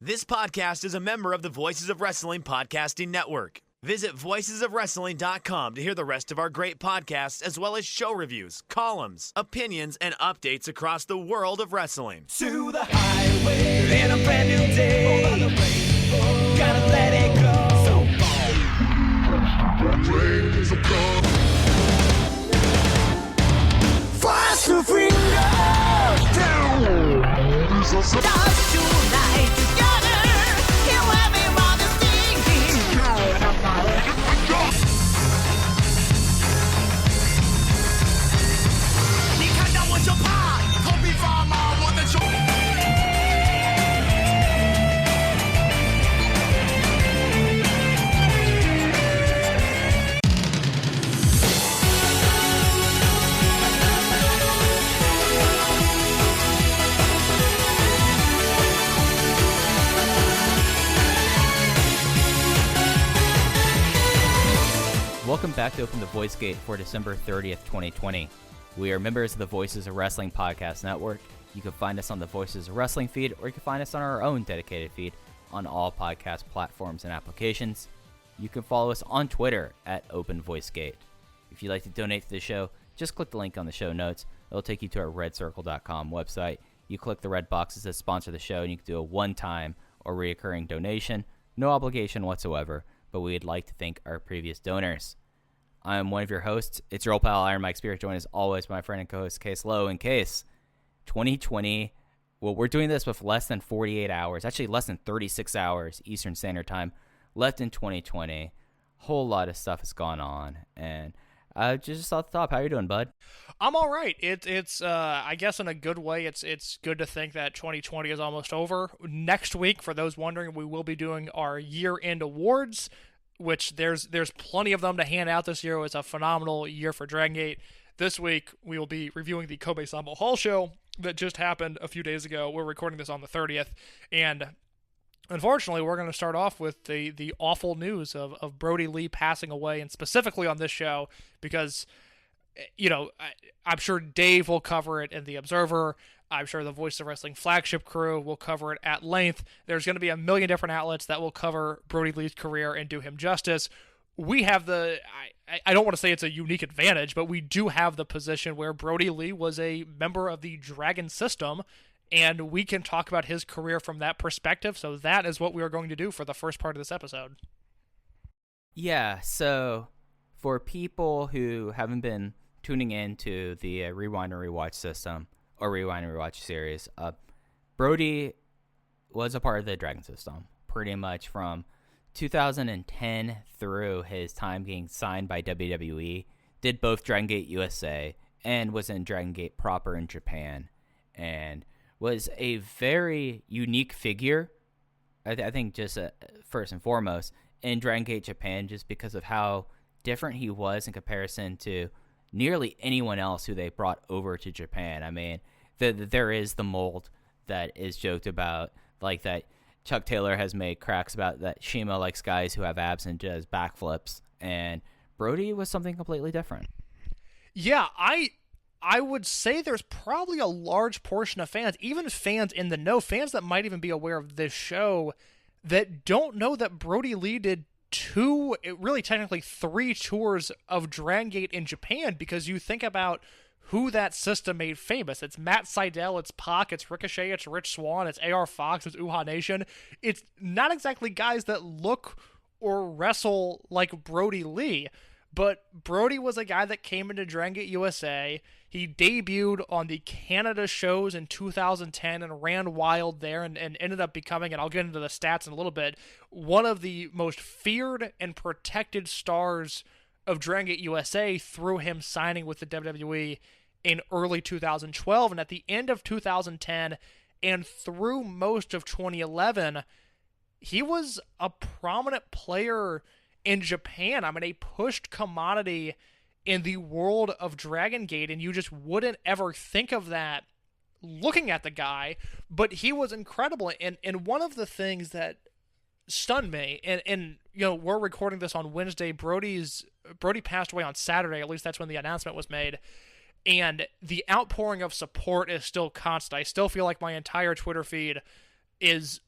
This podcast is a member of the Voices of Wrestling Podcasting Network. Visit voicesofwrestling.com to hear the rest of our great podcasts, as well as show reviews, columns, opinions, and updates across the world of wrestling. To the highway in a brand new day. Over the rainbow, gotta let it go. So fast to finger down. Stars tonight together. Here everyone's singing. 你看到我就怕，头皮发麻，我的手。Welcome back to Open the Voice Gate for December 30th, 2020. We are members of the Voices of Wrestling Podcast Network. You can find us on the Voices of Wrestling feed, or you can find us on our own dedicated feed on all podcast platforms and applications. You can follow us on Twitter at Open Voice Gate. If you'd like to donate to the show, just click the link on the show notes. It'll take you to our redcircle.com website. You click the red boxes that sponsor the show, and you can do a one-time or reoccurring donation. No obligation whatsoever, but we'd like to thank our previous donors. I'm one of your hosts. It's your old pal, Iron Mike Spirit, joined as always by my friend and co-host, Case Lowe. In Case, 2020, well, we're doing this with less than 48 hours, actually less than 36 hours Eastern Standard Time left in 2020. Whole lot of stuff has gone on, and just off the top, how you doing, bud? I'm all right. It's I guess in a good way, it's good to think that 2020 is almost over. Next week, for those wondering, we will be doing our year-end awards, which there's plenty of them to hand out this year. It was a phenomenal year for Dragongate. This week, we will be reviewing the Kobe Sambo Hall show that just happened a few days ago. We're recording this on the 30th, and unfortunately, we're going to start off with the awful news of Brodie Lee passing away, and specifically on this show, because, you know, I'm sure Dave will cover it in The Observer. I'm sure the Voice of Wrestling flagship crew will cover it at length. There's going to be a million different outlets that will cover Brodie Lee's career and do him justice. We have the, I don't want to say it's a unique advantage, but we do have the position where Brodie Lee was a member of the Dragon system, and we can talk about his career from that perspective. So that is what we are going to do for the first part of this episode. Yeah, so for people who haven't been tuning into the Rewind and Rewatch system, or Rewind and Rewatch series, Brodie was a part of the Dragon system pretty much from 2010 through his time getting signed by WWE, did both Dragongate USA and was in Dragongate proper in Japan, and was a very unique figure, I think just first and foremost, in Dragongate Japan, just because of how different he was in comparison to nearly anyone else who they brought over to Japan. I mean, there is the mold that is joked about, like that Chuck Taylor has made cracks about, that Shima likes guys who have abs and does backflips, and Brodie was something completely different. Yeah, I would say there's probably a large portion of fans, even fans in the know, fans that might even be aware of this show, that don't know that Brodie Lee did really technically three tours of Dragongate in Japan, because you think about who that system made famous. It's Matt Sydal, it's Pac, it's Ricochet, it's Rich Swann, it's AR Fox, it's Uhaa Nation. It's not exactly guys that look or wrestle like Brodie Lee, but Brodie was a guy that came into Dragongate USA. He debuted on the Canada shows in 2010 and ran wild there, and ended up becoming, and I'll get into the stats in a little bit, one of the most feared and protected stars of Dragongate USA through him signing with the WWE in early 2012. And at the end of 2010 and through most of 2011, he was a prominent player in Japan. I mean, a pushed commodity in the world of Dragongate, and you just wouldn't ever think of that looking at the guy, but he was incredible. And one of the things that stunned me, and you know, we're recording this on Wednesday, Brodie passed away on Saturday, at least that's when the announcement was made, and the outpouring of support is still constant. I still feel like my entire Twitter feed is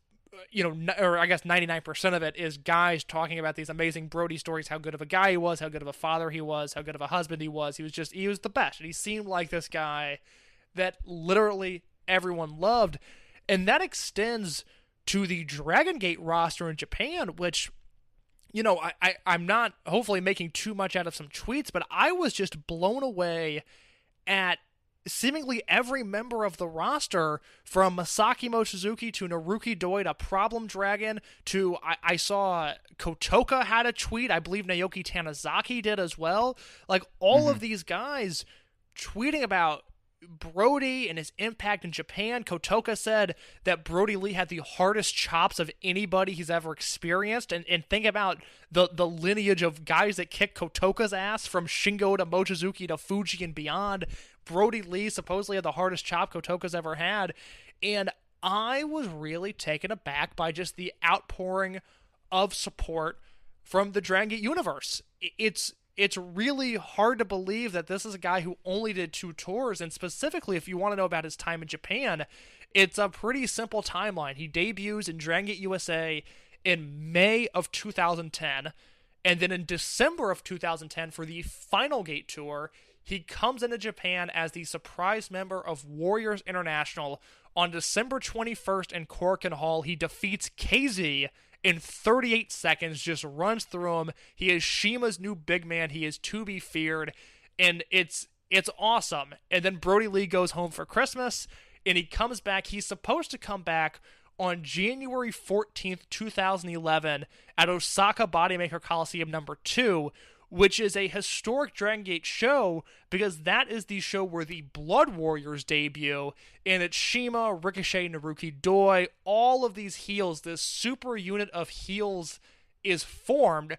or I guess 99% of it is guys talking about these amazing Brodie stories, how good of a guy he was, how good of a father he was, how good of a husband he was. He was the best. And he seemed like this guy that literally everyone loved. And that extends to the Dragongate roster in Japan, which, I'm not hopefully making too much out of some tweets, but I was just blown away at seemingly every member of the roster, from Masaki Mochizuki to Naruki Doi to Problem Dragon to I saw Kotoka had a tweet. I believe Naoki Tanizaki did as well. Like, all of these guys tweeting about Brodie and his impact in Japan. Kotoka said that Brodie Lee had the hardest chops of anybody he's ever experienced. And think about the lineage of guys that kicked Kotoka's ass, from Shingo to Mochizuki to Fuji and beyond. Brodie Lee supposedly had the hardest chop Kotoka's ever had. And I was really taken aback by just the outpouring of support from the Dragongate universe. It's really hard to believe that this is a guy who only did 2 tours, and specifically, if you want to know about his time in Japan, it's a pretty simple timeline. He debuts in Dragongate USA in May of 2010, and then in December of 2010 for the Final Gate Tour, he comes into Japan as the surprise member of Warriors International. On December 21st in Korakuen Hall, he defeats KZ in 38 seconds, just runs through him. He is Shima's new big man. He is to be feared, and it's awesome. And then Brodie Lee goes home for Christmas, and he comes back. He's supposed to come back on January 14th, 2011 at Osaka Bodymaker Coliseum number 2, which is a historic Dragon Gate show because that is the show where the Blood Warriors debut, and it's Shima, Ricochet, Naruki Doi, all of these heels. This super unit of heels is formed.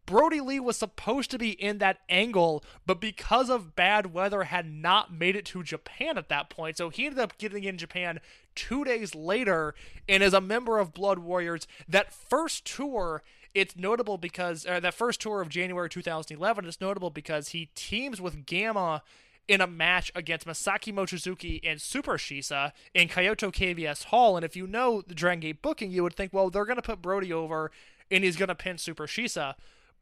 Brodie Lee was supposed to be in that angle, but because of bad weather had not made it to Japan at that point, so he ended up getting in Japan 2 days later and is a member of Blood Warriors. That first tour, it's notable because, that first tour of January 2011, it's notable because he teams with Gamma in a match against Masaki Mochizuki and Super Shisa in Kyoto KBS Hall. And if you know the Dragon Gate booking, you would think, well, they're going to put Brodie over and he's going to pin Super Shisa.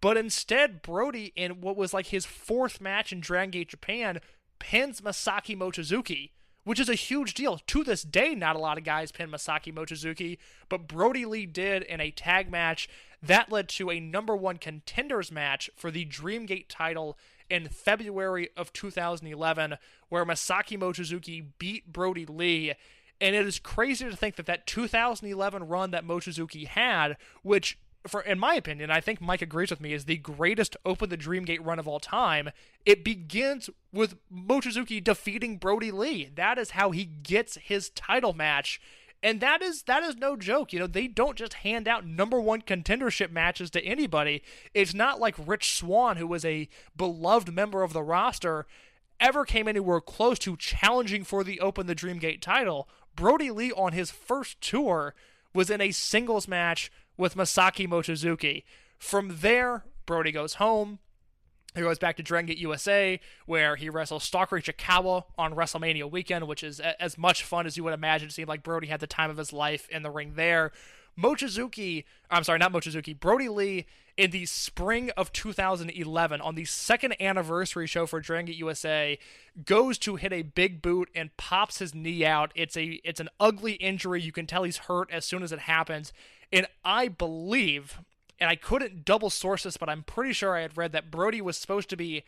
But instead, Brodie, in what was like his 4th match in Dragon Gate Japan, pins Masaki Mochizuki, which is a huge deal. To this day, not a lot of guys pin Masaki Mochizuki, but Brodie Lee did in a tag match. That led to a number 1 contenders match for the Dreamgate title in February of 2011, where Masaki Mochizuki beat Brodie Lee. And it is crazy to think that that 2011 run that Mochizuki had, which, in my opinion, I think Mike agrees with me, is the greatest Open the Dreamgate run of all time. It begins with Mochizuki defeating Brodie Lee. That is how he gets his title match. And that is no joke. They don't just hand out number 1 contendership matches to anybody. It's not like Rich Swann, who was a beloved member of the roster, ever came anywhere close to challenging for the Open the Dreamgate title. Brodie Lee, on his first tour, was in a singles match with Masaki Mochizuki. From there, Brodie goes home. He goes back to Dragon Gate USA, where he wrestles Stalker Ichikawa on WrestleMania weekend, which is as much fun as you would imagine. It seemed like Brodie had the time of his life in the ring there. Brodie Lee, in the spring of 2011, on the 2nd anniversary show for Dragon Gate USA, goes to hit a big boot and pops his knee out. It's an ugly injury. You can tell he's hurt as soon as it happens. And I believe, and I couldn't double source this, but I'm pretty sure I had read that Brodie was supposed to be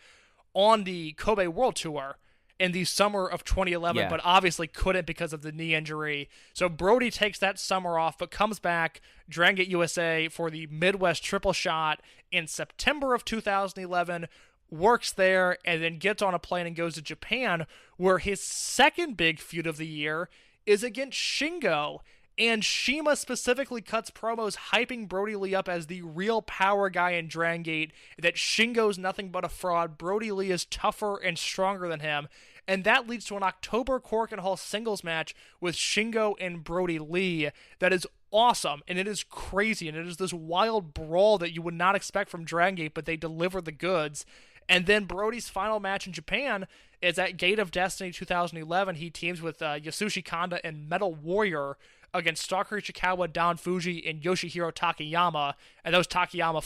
on the Kobe World Tour in the summer of 2011, but obviously couldn't because of the knee injury. So Brodie takes that summer off, but comes back, Dragon Gate USA, for the Midwest Triple Shot in September of 2011, works there, and then gets on a plane and goes to Japan, where his second big feud of the year is against Shingo. And Shima specifically cuts promos hyping Brodie Lee up as the real power guy in Dragon Gate, that Shingo's nothing but a fraud, Brodie Lee is tougher and stronger than him, and that leads to an October Korakuen Hall singles match with Shingo and Brodie Lee that is awesome, and it is crazy, and it is this wild brawl that you would not expect from Dragon Gate, but they deliver the goods. And then Brodie's final match in Japan is at Gate of Destiny 2011. He teams with Yasushi Kanda and Metal Warrior against Stalker Ichikawa, Don Fuji, and Yoshihiro Takayama, and those Takayama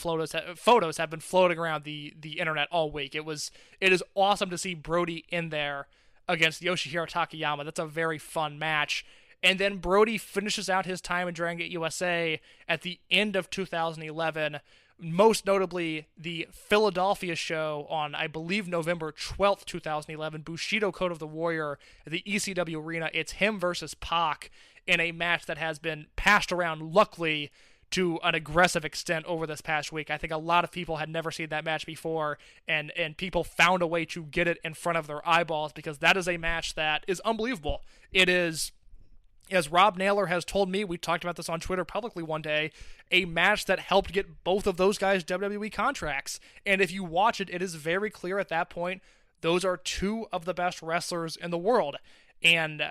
photos have been floating around the internet all week. It is awesome to see Brodie in there against Yoshihiro Takayama. That's a very fun match. And then Brodie finishes out his time in Dragongate USA at the end of 2011, most notably the Philadelphia show on, I believe, November 12th, 2011, Bushido Code of the Warrior at the ECW Arena. It's him versus Pac in a match that has been passed around, luckily, to an aggressive extent over this past week. I think a lot of people had never seen that match before, and people found a way to get it in front of their eyeballs, because that is a match that is unbelievable. It is, as Rob Naylor has told me, we talked about this on Twitter publicly one day, a match that helped get both of those guys WWE contracts. And if you watch it, it is very clear at that point, those are two of the best wrestlers in the world. And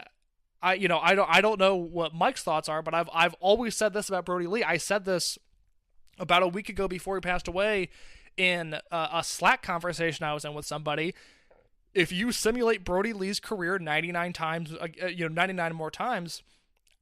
I don't know what Mike's thoughts are, but I've always said this about Brodie Lee. I said this about a week ago before he passed away in a Slack conversation I was in with somebody. If you simulate Brodie Lee's career 99 times, 99 more times,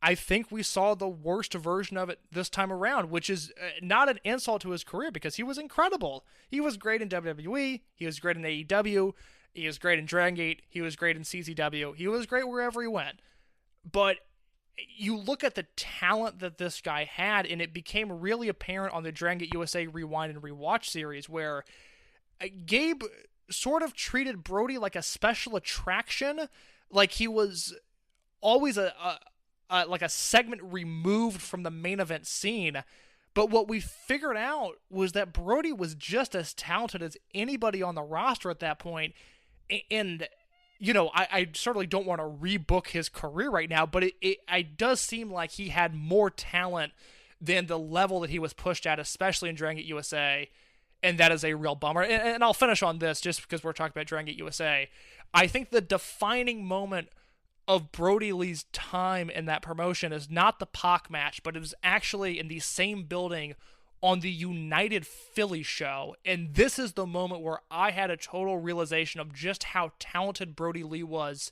I think we saw the worst version of it this time around, which is not an insult to his career, because he was incredible. He was great in WWE. He was great in AEW. He was great in Dragongate. He was great in CZW. He was great wherever he went. But you look at the talent that this guy had, and it became really apparent on the Dragongate USA Rewind and Rewatch series, where Gabe sort of treated Brodie like a special attraction, like he was always like a segment removed from the main event scene. But what we figured out was that Brodie was just as talented as anybody on the roster at that point. And I certainly don't want to rebook his career right now, but it does seem like he had more talent than the level that he was pushed at, especially in Dragongate USA. And that is a real bummer. And I'll finish on this just because we're talking about Dragongate USA. I think the defining moment of Brodie Lee's time in that promotion is not the Pac match, but it was actually in the same building on the United Philly show. And this is the moment where I had a total realization of just how talented Brodie Lee was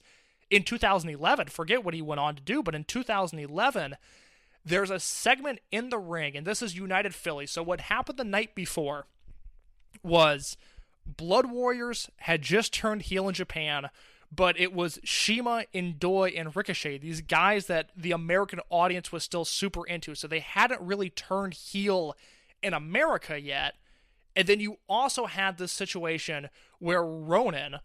in 2011. Forget what he went on to do, but in 2011, there's a segment in the ring, and this is United Philly. So what happened the night before was Blood Warriors had just turned heel in Japan, but it was Shima, Indoi, and Ricochet, these guys that the American audience was still super into, so they hadn't really turned heel in America yet. And then you also had this situation where Ronin,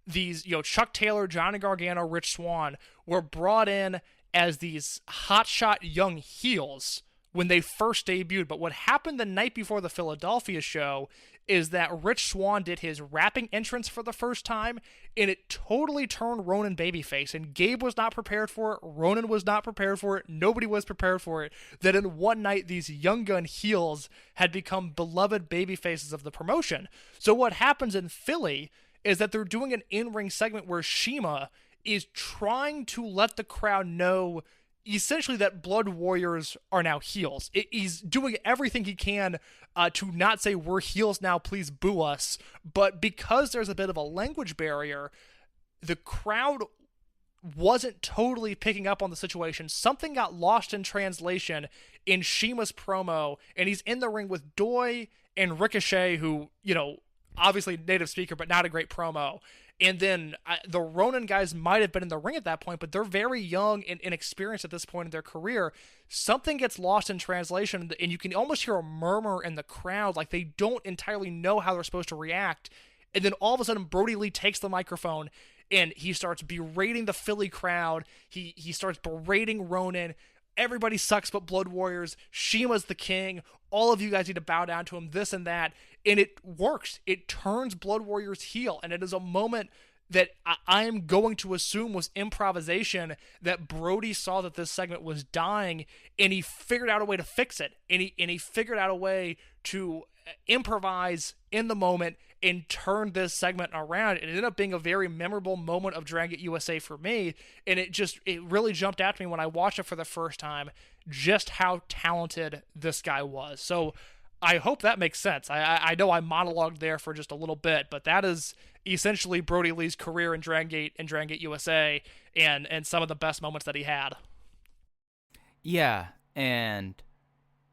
these, Chuck Taylor, Johnny Gargano, Rich Swann, were brought in as these hotshot young heels when they first debuted. But what happened the night before the Philadelphia show is that Rich Swann did his rapping entrance for the first time, and it totally turned Ronin babyface. And Gabe was not prepared for it. Ronin was not prepared for it. Nobody was prepared for it. That in one night, these young gun heels had become beloved babyfaces of the promotion. So what happens in Philly is that they're doing an in-ring segment where Shima is trying to let the crowd know essentially that Blood Warriors are now heels. He's doing everything he can to not say, we're heels now, please boo us. But because there's a bit of a language barrier, the crowd wasn't totally picking up on the situation. Something got lost in translation in Shima's promo, and he's in the ring with Doi and Ricochet, who, obviously native speaker, but not a great promo. And then the Ronin guys might have been in the ring at that point, but they're very young and inexperienced at this point in their career. Something gets lost in translation, and you can almost hear a murmur in the crowd, like they don't entirely know how they're supposed to react. And then all of a sudden, Brodie Lee takes the microphone, and he starts berating the Philly crowd. He starts berating Ronin. Everybody sucks but Blood Warriors. Shima's the king. All of you guys need to bow down to him, this and that. And it works. It turns Blood Warriors heel. And it is a moment that I am going to assume was improvisation, that Brodie saw that this segment was dying, and he figured out a way to fix it. And he figured out a way to improvise in the moment and turn this segment around. It ended up being a very memorable moment of Dragongate USA for me, and it really jumped out to me when I watched it for the first time, just how talented this guy was. So I hope that makes sense. I know I monologued there for just a little bit, but that is essentially Brodie Lee's career in Dragongate and Dragongate USA, and some of the best moments that he had. Yeah, and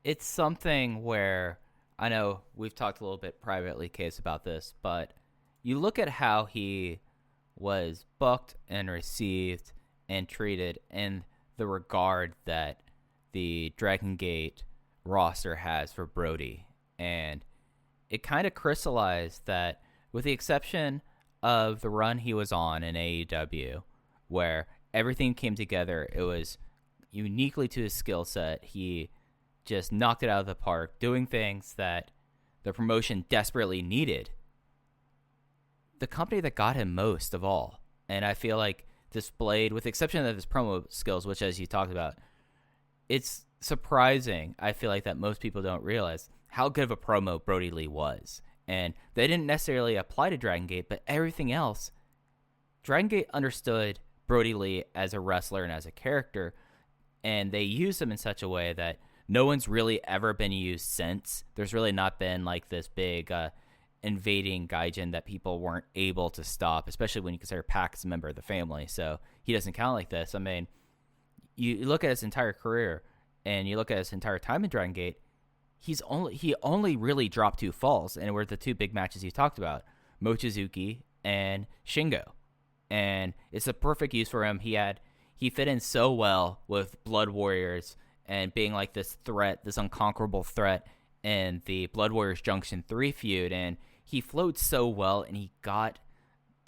it's something where I know we've talked a little bit privately, Case, about this, but you look at how he was booked and received and treated in the regard that the Dragongate roster has for Brodie, and it kind of crystallized that, with the exception of the run he was on in AEW, where everything came together, it was uniquely to his skill set. He just knocked it out of the park, doing things that the promotion desperately needed. The company that got him most of all, and I feel like displayed, with the exception of his promo skills, which, as you talked about, it's surprising, I feel like, that most people don't realize how good of a promo Brodie Lee was. And they didn't necessarily apply to Dragongate, but everything else, Dragongate understood Brodie Lee as a wrestler and as a character, and they used him in such a way that no one's really ever been used since. There's really not been like this big invading gaijin that people weren't able to stop, especially when you consider Pac as a member of the family. So he doesn't count like this. I mean, you look at his entire career and you look at his entire time in Dragon Gate, he only really dropped 2 falls, and were the 2 big matches you talked about, Mochizuki and Shingo. And it's a perfect use for him. He fit in so well with Blood Warriors and being like this threat, this unconquerable threat in the Blood Warriors Junction 3 feud, and he flowed so well, and he got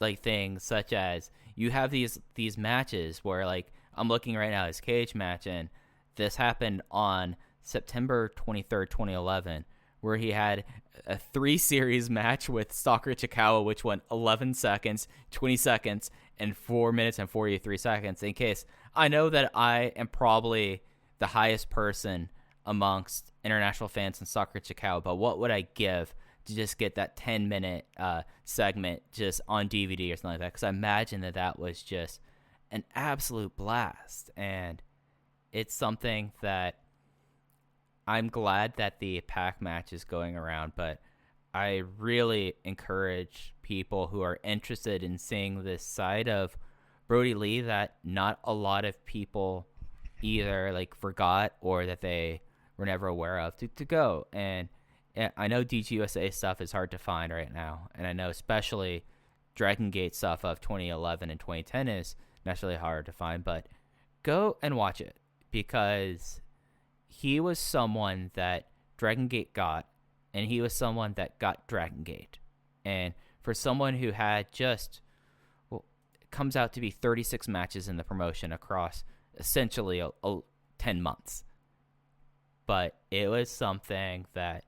like things such as, you have these matches where, like, I'm looking right now, his cage match, and this happened on September 23rd, 2011, where he had a 3-series match with Sakura Chikawa, which went 11 seconds, 20 seconds, and 4 minutes and 43 seconds. In case, I know that I am probably the highest person amongst international fans in Sakura Chikawa, but what would I give to just get that 10-minute segment just on DVD or something like that? Because I imagine that was just an absolute blast, and it's something that I'm glad that the Pac match is going around, but I really encourage people who are interested in seeing this side of Brodie Lee that not a lot of people either like forgot or that they were never aware of to go. And I know DGUSA stuff is hard to find right now, and I know especially Dragon Gate stuff of 2011 and 2010 is necessarily hard to find, but go and watch it, because he was someone that Dragon Gate got, and he was someone that got Dragon Gate. And for someone who had just, well, it comes out to be 36 matches in the promotion across essentially 10 months. But it was something that,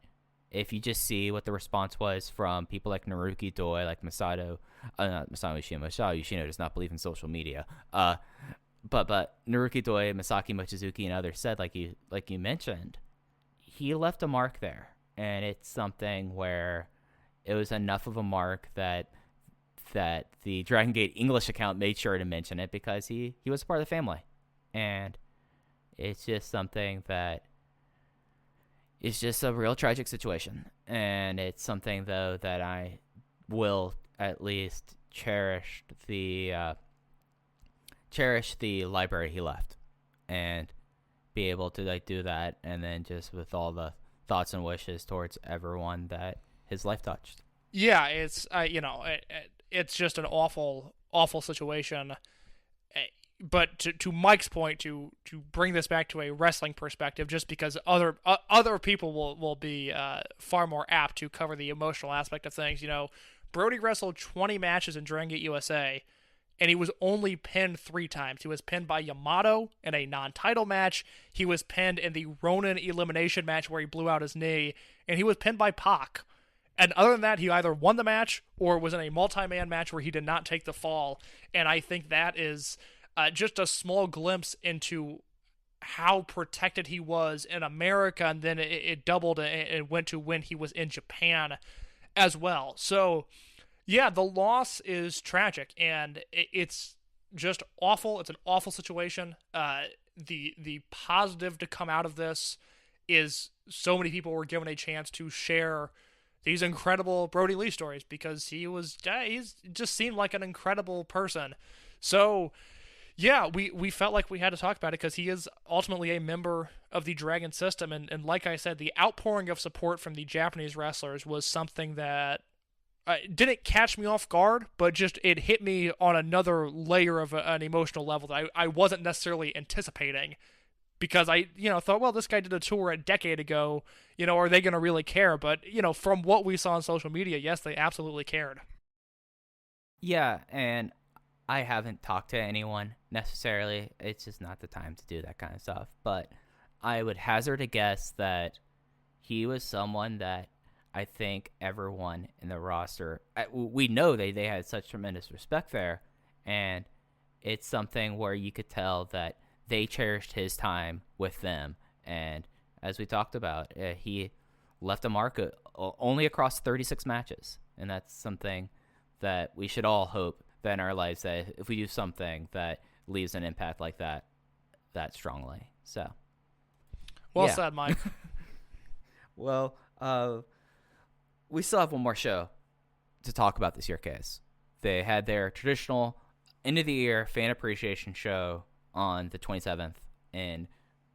if you just see what the response was from people like Naruki Doi, like Masato Yoshino does not believe in social media. But Naruki Doi, Masaki Mochizuki, and others said, like you mentioned, he left a mark there, and it's something where it was enough of a mark that the Dragon Gate English account made sure to mention it, because he was a part of the family, and it's just something that is just a real tragic situation, and it's something though that I will at least cherish the library he left, and be able to like do that, and then just with all the thoughts and wishes towards everyone that his life touched. Yeah, it's it's just an awful situation. But to Mike's point, to bring this back to a wrestling perspective, just because other people will be far more apt to cover the emotional aspect of things. Brodie wrestled 20 matches in Dragon Gate USA, and he was only pinned 3 times. He was pinned by Yamato in a non-title match. He was pinned in the Ronin elimination match where he blew out his knee, and he was pinned by Pac. And other than that, he either won the match or was in a multi-man match where he did not take the fall. And I think that is just a small glimpse into how protected he was in America, and then it doubled and went to when he was in Japan as well. So, yeah, the loss is tragic, and it's just awful. It's an awful situation. The positive to come out of this is so many people were given a chance to share these incredible Brodie Lee stories, because he's just seemed like an incredible person. So, Yeah, we felt like we had to talk about it because he is ultimately a member of the Dragon system, and like I said, the outpouring of support from the Japanese wrestlers was something that didn't catch me off guard, but just it hit me on another layer of an emotional level that I wasn't necessarily anticipating, because I thought, well, this guy did a tour a decade ago, are they going to really care? But from what we saw on social media, yes, they absolutely cared. Yeah, and I haven't talked to anyone necessarily. It's just not the time to do that kind of stuff. But I would hazard a guess that he was someone that I think everyone in the roster, we know they had such tremendous respect there. And it's something where you could tell that they cherished his time with them. And as we talked about, he left a mark only across 36 matches. And that's something that we should all hope that in our lives, that if we do something that leaves an impact like that strongly. So, well said, Mike. Well, we still have one more show to talk about this year, Case. They had their traditional end of the year fan appreciation show on the 27th in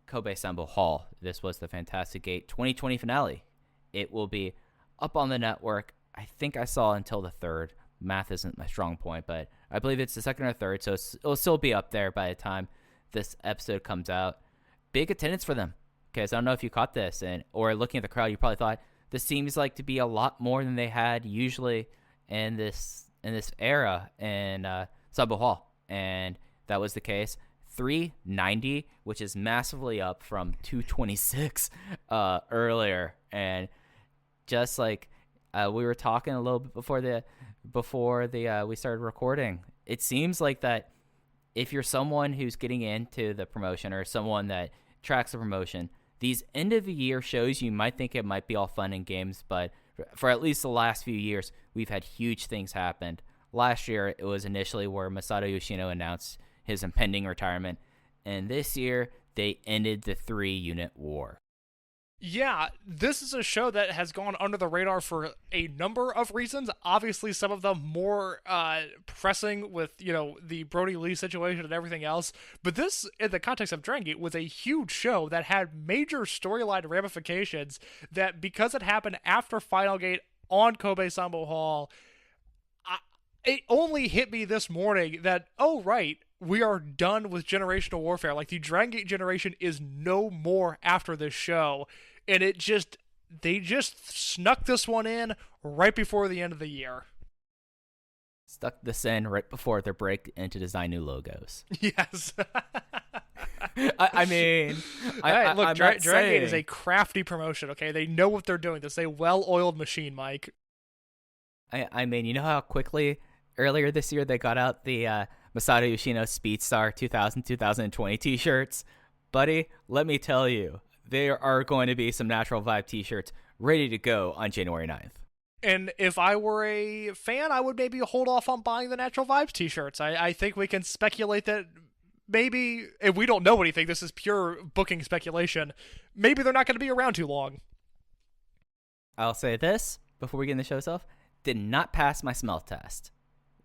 Kobe Sambo Hall. This was the Fantastic Gate 2020 finale. It will be up on the network. I think I saw until the 3rd. Math isn't my strong point, but I believe it's the 2nd or 3rd, so it'll still be up there by the time this episode comes out. Big attendance for them, because I don't know if you caught this, or looking at the crowd, you probably thought this seems like to be a lot more than they had usually in this era in Sambo Hall, and that was the case. 390, which is massively up from 226 earlier, and just like we were talking a little bit before we started recording, it seems like that if you're someone who's getting into the promotion or someone that tracks the promotion, these end of the year shows, you might think it might be all fun and games, but for at least the last few years, we've had huge things happen. Last year, it was initially where Masato Yoshino announced his impending retirement, and this year they ended the 3-unit war. Yeah, this is a show that has gone under the radar for a number of reasons. Obviously, some of them more pressing with, the Brodie Lee situation and everything else. But this, in the context of Dragongate, was a huge show that had major storyline ramifications that, because it happened after Final Gate on Kobe Sambo Hall, it only hit me this morning that, oh, right, we are done with generational warfare. Like, the Dragongate generation is no more after this show. And they just snuck this one in right before the end of the year. Stuck this in right before their break and to design new logos. Yes. I mean, look, Dragongate is a crafty promotion, okay? They know what they're doing. This is a well-oiled machine, Mike. I mean, you know how quickly earlier this year they got out the Masato Yoshino Speedstar 2000-2020 t-shirts? Buddy, let me tell you, there are going to be some Natural Vibe t-shirts ready to go on January 9th. And if I were a fan, I would maybe hold off on buying the Natural Vibes t-shirts. I think we can speculate that maybe, if we don't know anything, this is pure booking speculation, maybe they're not going to be around too long. I'll say this before we get in the show itself. Did not pass my smell test.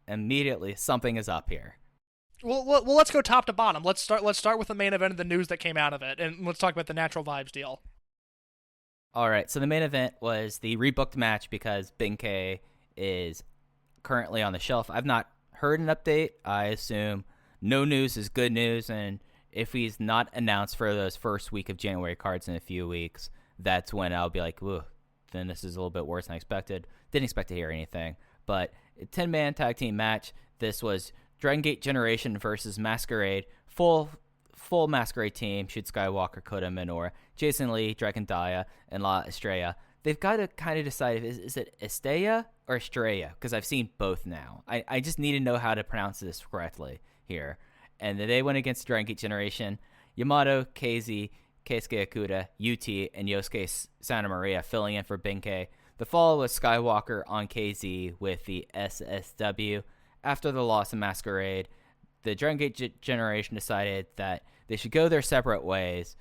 Immediately, something is up here. Well, let's go top to bottom. Let's start with the main event and the news that came out of it, and let's talk about the Natural Vibes deal. All right, so the main event was the rebooked match because Benkei is currently on the shelf. I've not heard an update. I assume no news is good news, and if he's not announced for those first week of January cards in a few weeks, that's when I'll be like, ooh, then this is a little bit worse than I expected. Didn't expect to hear anything, but a 10-man tag team match. This was Dragongate Generation versus Masquerade. Full Masquerade team. Shin Skywalker, Kota Minoura, Jason Lee, Dragon Daya, and La Estrella. They've got to kind of decide, is it Estrella or Estrella? Because I've seen both now. I just need to know how to pronounce this correctly here. And they went against Dragongate Generation. Yamato, KZ, Keisuke Okuda, UT, and Yosuke Santa Maria filling in for Benkei. The fall was Skywalker on KZ with the SSW. After the loss of Masquerade, the Dragongate Generation decided that they should go their separate ways.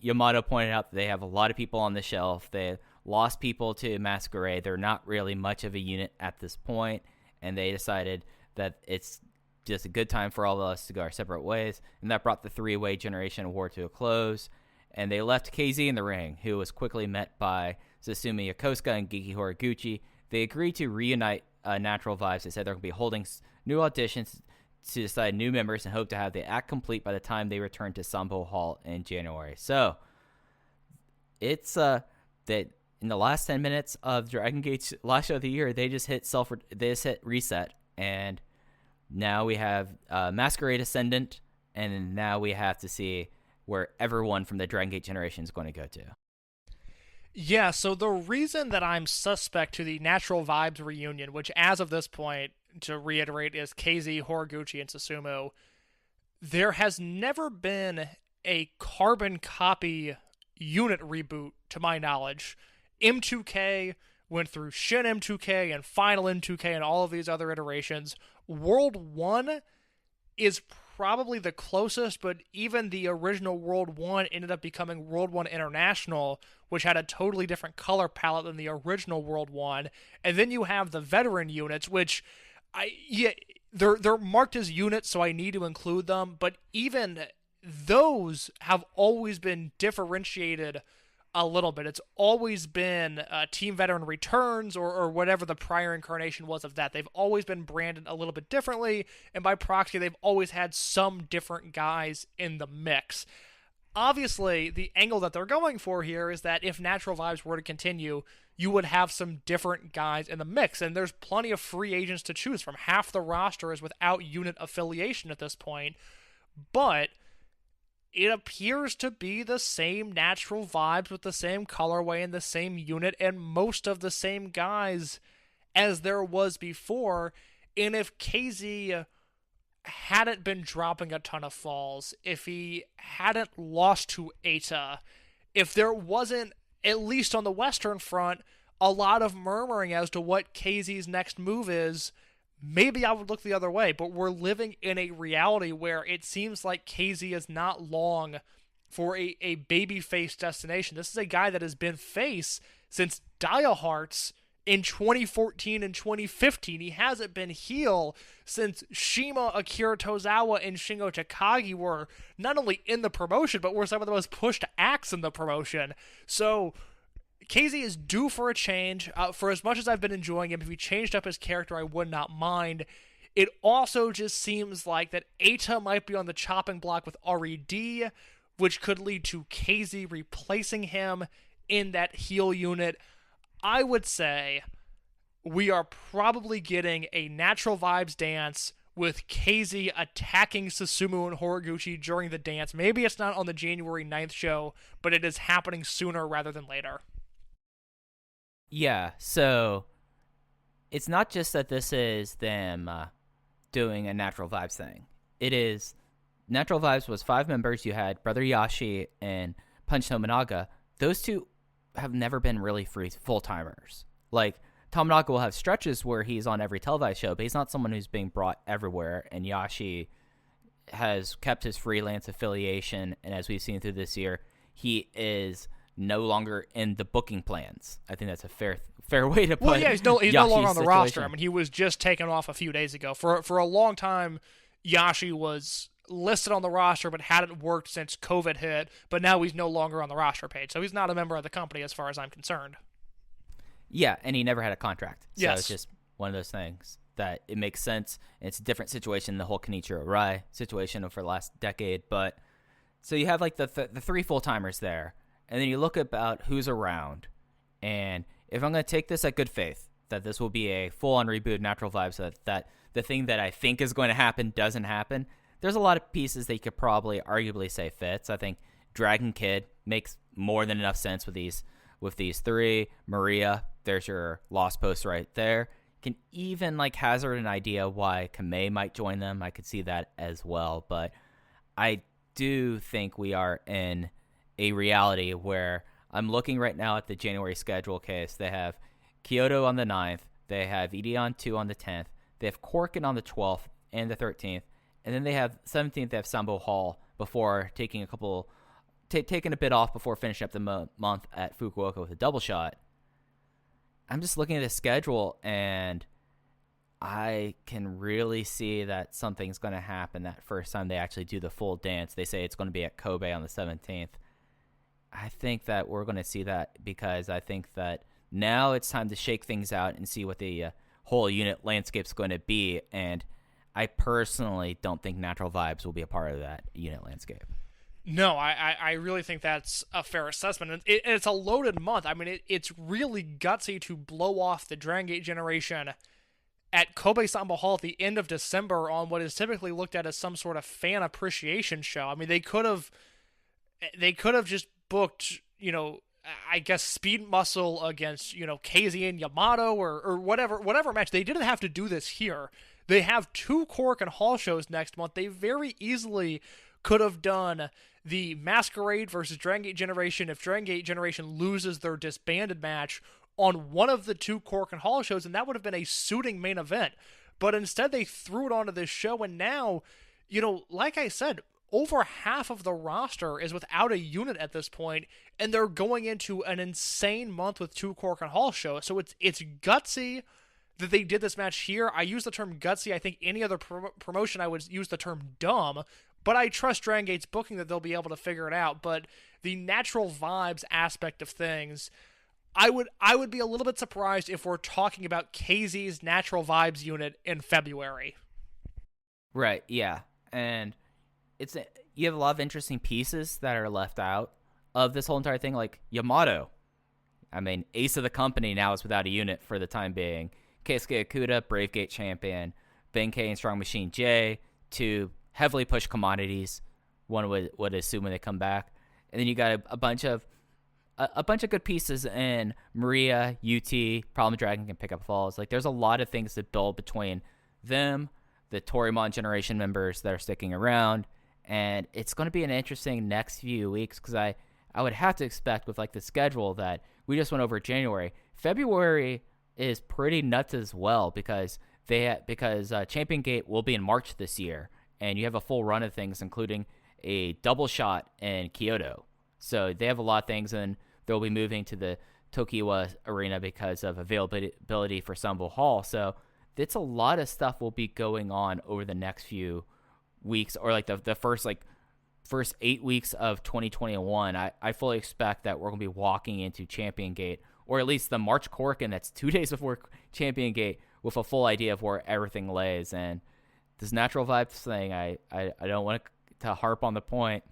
Yamato pointed out that they have a lot of people on the shelf. They lost people to Masquerade. They're not really much of a unit at this point, and they decided that it's just a good time for all of us to go our separate ways. And that brought the three-way Generation War to a close. And they left KZ in the ring, who was quickly met by Susumu Yokosuka and Geki Horiguchi. They agreed to reunite Natural Vibes. They said they're going to be holding new auditions to decide new members and hope to have the act complete by the time they return to Sambo Hall in January. So it's that in the last 10 minutes of Dragongate's last show of the year, they just hit reset, and now we have Masquerade Ascendant, and now we have to see where everyone from the Dragon Gate generation is going to go to. Yeah, so the reason that I'm suspect to the Natural Vibes reunion, which as of this point, to reiterate, is KZ, Horiguchi, and Susumu, there has never been a carbon copy unit reboot, to my knowledge. M2K went through Shin M2K and Final M2K and all of these other iterations. World 1 is probably the closest, but even the original World 1 ended up becoming World 1 International, which had a totally different color palette than the original World 1. And then you have the veteran units, which they're marked as units, so I need to include them, but even those have always been differentiated a little bit. It's always been Team Veteran Returns or whatever the prior incarnation was of that. They've always been branded a little bit differently, and by proxy, they've always had some different guys in the mix. Obviously, the angle that they're going for here is that if Natural Vibes were to continue, you would have some different guys in the mix, and there's plenty of free agents to choose from. Half the roster is without unit affiliation at this point, but it appears to be the same Natural Vibes with the same colorway and the same unit and most of the same guys as there was before. And if KZ hadn't been dropping a ton of falls, if he hadn't lost to Eita, if there wasn't, at least on the Western front, a lot of murmuring as to what KZ's next move is, maybe I would look the other way. But we're living in a reality where it seems like KZ is not long for a babyface destination. This is a guy that has been face since Dia Hearts in 2014 and 2015. He hasn't been heel since Shima, Akira Tozawa, and Shingo Takagi were not only in the promotion, but were some of the most pushed acts in the promotion. So KZ is due for a change. For as much as I've been enjoying him, if he changed up his character, I would not mind. It also just seems like that Eita might be on the chopping block with RED, which could lead to KZ replacing him in that heel unit. I would say we are probably getting a Natural Vibes dance with KZ attacking Susumu and Horiguchi during the dance. Maybe it's not on the January 9th show, but it is happening sooner rather than later. Yeah, so it's not just that this is them doing a Natural Vibes thing. It is Natural Vibes was 5 members. You had Brother Yashi and Punch Tominaga. Those two have never been really full-timers. Like, Tominaga will have stretches where he's on every televised show, but he's not someone who's being brought everywhere, and Yashi has kept his freelance affiliation, and as we've seen through this year, he is no longer in the booking plans. I think that's a fair way to put it. Well, yeah, he's no longer on the roster. I mean, he was just taken off a few days ago. For a long time, Yashi was listed on the roster but hadn't worked since COVID hit, but now he's no longer on the roster page. So he's not a member of the company as far as I'm concerned. Yeah, and he never had a contract. So yes. It's just one of those things that it makes sense. It's a different situation than the whole Kenichiro Rai situation over the last decade. But so you have like the 3 full-timers there, and then you look about who's around. And if I'm going to take this at good faith, that this will be a full-on reboot of Natural Vibes, so that the thing that I think is going to happen doesn't happen, there's a lot of pieces that you could probably arguably say fits. I think Dragon Kid makes more than enough sense with these 3. Maria, there's your lost post right there. You can even like hazard an idea why Kamei might join them. I could see that as well. But I do think we are in a reality where I'm looking right now at the January schedule case. They have Kyoto on the 9th. They have Ideon 2 on the 10th. They have Corkin on the 12th and the 13th. And then they have 17th, they have Sambo Hall before taking a bit off before finishing up the month at Fukuoka with a double shot. I'm just looking at the schedule, and I can really see that something's going to happen that first time they actually do the full dance. They say it's going to be at Kobe on the 17th. I think that we're going to see that because I think that now it's time to shake things out and see what the whole unit landscape's going to be. And I personally don't think Natural Vibes will be a part of that unit landscape. No, I really think that's a fair assessment. And it's a loaded month. I mean, it's really gutsy to blow off the Dragongate generation at Kobe Sambo Hall at the end of December on what is typically looked at as some sort of fan appreciation show. I mean, they could have just booked, I guess Speed Muscle against, KZ and Yamato or whatever match. They didn't have to do this here. They have 2 Cork and Hall shows next month. They very easily could have done the Masquerade versus Dragongate Generation if Dragongate Generation loses their disbanded match on one of the 2 Cork and Hall shows, and that would have been a suiting main event. But instead, they threw it onto this show, and now, like I said, over half of the roster is without a unit at this point, and they're going into an insane month with 2 Cork and Hall shows. So it's gutsy that they did this match here. I use the term gutsy. I think any other promotion I would use the term dumb, but I trust Dragongate's booking that they'll be able to figure it out. But the Natural Vibes aspect of things, I would be a little bit surprised if we're talking about KZ's Natural Vibes unit in February. Right, yeah. And you have a lot of interesting pieces that are left out of this whole entire thing, like Yamato. I mean, ace of the company now is without a unit for the time being. Keisuke Okuda, Bravegate champion. Benkei and Strong Machine J, 2 heavily pushed commodities, one would assume when they come back. And then you got a bunch of good pieces in Maria, UT, Problem Dragon can pick up falls. Like, there's a lot of things that build between them, the Torimon generation members that are sticking around, and it's going to be an interesting next few weeks because I would have to expect with, like, the schedule that we just went over January. February is pretty nuts as well because Champion Gate will be in March this year, and you have a full run of things, including a double shot in Kyoto. So they have a lot of things, and they'll be moving to the Tokiwa Arena because of availability for Sambo Hall. So it's a lot of stuff will be going on over the next few weeks, or like the first 8 weeks of 2021. I fully expect that we're going to be walking into Champion Gate, or at least the March Corkin that's 2 days before Champion Gate, with a full idea of where everything lays. And this Natural Vibes thing, I don't want to harp on the point,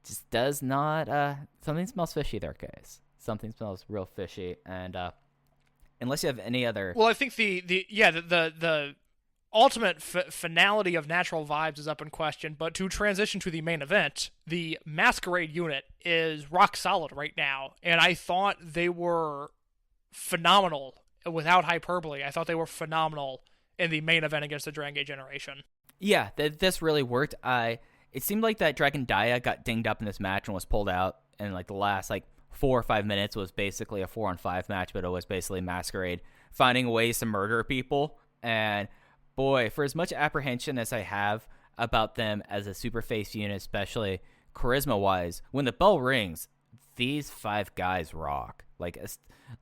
just does not, something smells fishy there, guys. Something smells real fishy. And unless you have any other... Well, I think the ultimate finality of Natural Vibes is up in question, but to transition to the main event, the Masquerade unit is rock solid right now, and I thought they were phenomenal, without hyperbole. I thought they were phenomenal in the main event against the Dragongate generation. Yeah, this really worked. It seemed like that Dragon Dia got dinged up in this match and was pulled out, and like the last 4 or 5 minutes was basically a 4-on-5 match, but it was basically Masquerade finding ways to murder people. And boy, for as much apprehension as I have about them as a super face unit, especially charisma-wise, when the bell rings, these 5 guys rock. Like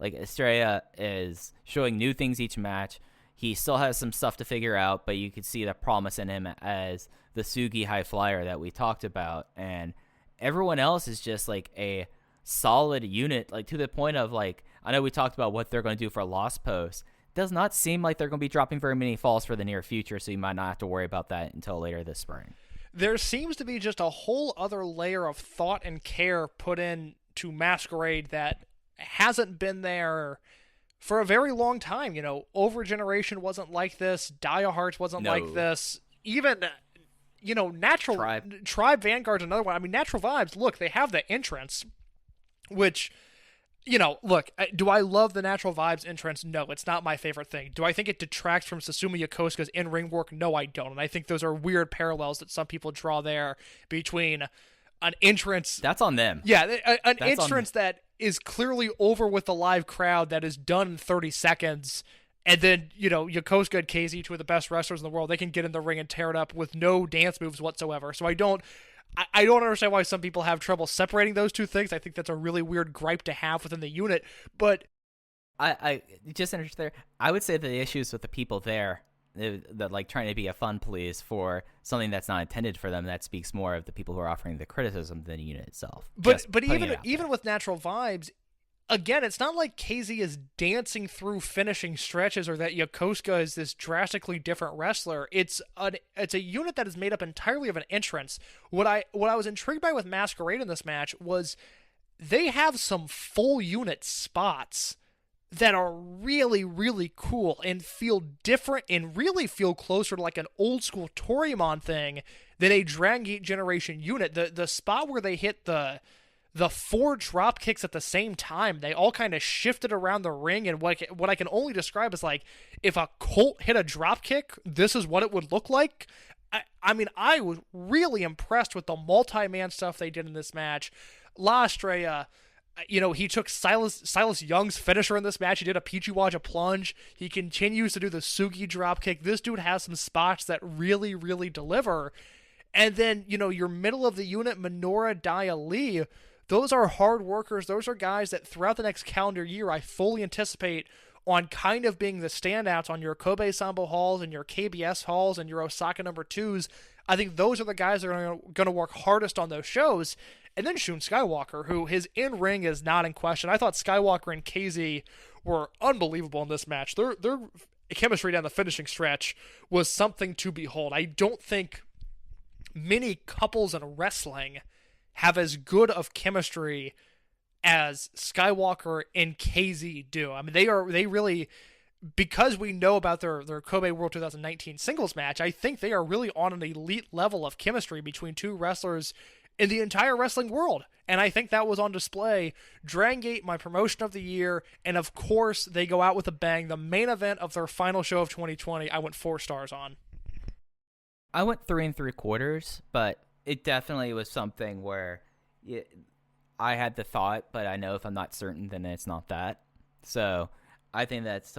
Estrella is showing new things each match. He still has some stuff to figure out, but you could see the promise in him as the Sugi high flyer that we talked about. And everyone else is just like a solid unit, like to the point of I know we talked about what they're going to do for Lost Post. Does not seem like they're going to be dropping very many falls for the near future, so you might not have to worry about that until later this spring. There seems to be just a whole other layer of thought and care put into Masquerade that hasn't been there for a very long time. Over Generation wasn't like this. Dia Hearts wasn't like this. Even, Natural Tribe Vanguard's another one. I mean, Natural Vibes, look, they have the entrance, which... look, do I love the Natural Vibes entrance? No, it's not my favorite thing. Do I think it detracts from Susumu Yokosuka's in-ring work? No, I don't. And I think those are weird parallels that some people draw there between an entrance... That's on them. Yeah, an entrance that is clearly over with the live crowd that is done in 30 seconds, and then, Yokosuka and KZ, 2 of the best wrestlers in the world, they can get in the ring and tear it up with no dance moves whatsoever. So I don't understand why some people have trouble separating those two things. I think that's a really weird gripe to have within the unit. But I just interested there. I would say the issues with the people there that like trying to be a fun police for something that's not intended for them. That speaks more of the people who are offering the criticism than the unit itself. But even with natural vibes, again, it's not like KZ is dancing through finishing stretches or that Yokosuka is this drastically different wrestler. It's a unit that is made up entirely of an entrance. What I was intrigued by with Masquerade in this match was they have some full unit spots that are really, really cool and feel different and really feel closer to like an old school Toryumon thing than a Dragongate generation unit. The spot where they hit the 4 drop kicks at the same time, they all kind of shifted around the ring, and what I can only describe as like, if a Colt hit a drop kick, this is what it would look like. I mean, I was really impressed with the multi-man stuff they did in this match. La Estrella, he took Silas Young's finisher in this match. He did a Pichiwaja plunge. He continues to do the Sugi drop kick. This dude has some spots that really, really deliver. And then, your middle of the unit, Minoura, Dia, Lee, those are hard workers. Those are guys that throughout the next calendar year, I fully anticipate on kind of being the standouts on your Kobe Sambo Halls and your KBS Halls and your Osaka number 2s. I think those are the guys that are going to work hardest on those shows. And then Shun Skywalker, who his in-ring is not in question. I thought Skywalker and KZ were unbelievable in this match. Their chemistry down the finishing stretch was something to behold. I don't think many couples in wrestling have as good of chemistry as Skywalker and KZ do. I mean, they really, because we know about their Kobe World 2019 singles match, I think they are really on an elite level of chemistry between two wrestlers in the entire wrestling world. And I think that was on display. Dragongate, my promotion of the year, and of course, they go out with a bang. The main event of their final show of 2020, I went 4 stars on. I went 3 3/4, but it definitely was something where I had the thought, but I know if I'm not certain, then it's not that. So I think that's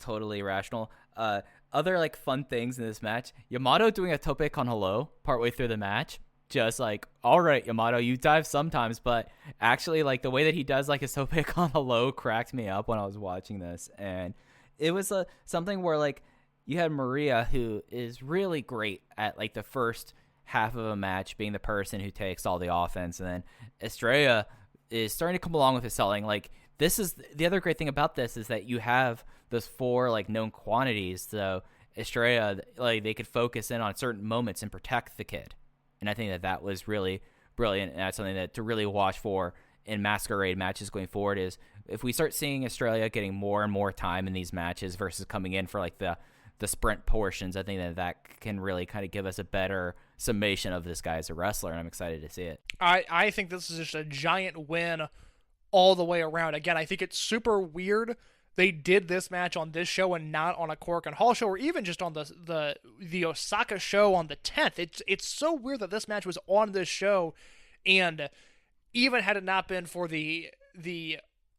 totally rational. Other like fun things in this match, Yamato doing a tope con hello partway through the match. Just like, all right, Yamato, you dive sometimes, but actually like the way that he does like his tope con hello cracked me up when I was watching this. And it was something where like you had Maria, who is really great at like the first half of a match being the person who takes all the offense, and then Estrella is starting to come along with his selling. Like, this is the other great thing about this is that you have those 4 like known quantities, so Estrella, like, they could focus in on certain moments and protect the kid, and I think that was really brilliant, and that's something that to really watch for in Masquerade matches going forward. Is if we start seeing Estrella getting more and more time in these matches versus coming in for like the sprint portions, I think that can really kind of give us a better summation of this guy as a wrestler, and I'm excited to see it. I think this is just a giant win all the way around. Again, I think it's super weird they did this match on this show and not on a Korakuen Hall show, or even just on the Osaka show on the 10th. It's so weird that this match was on this show, and even had it not been for the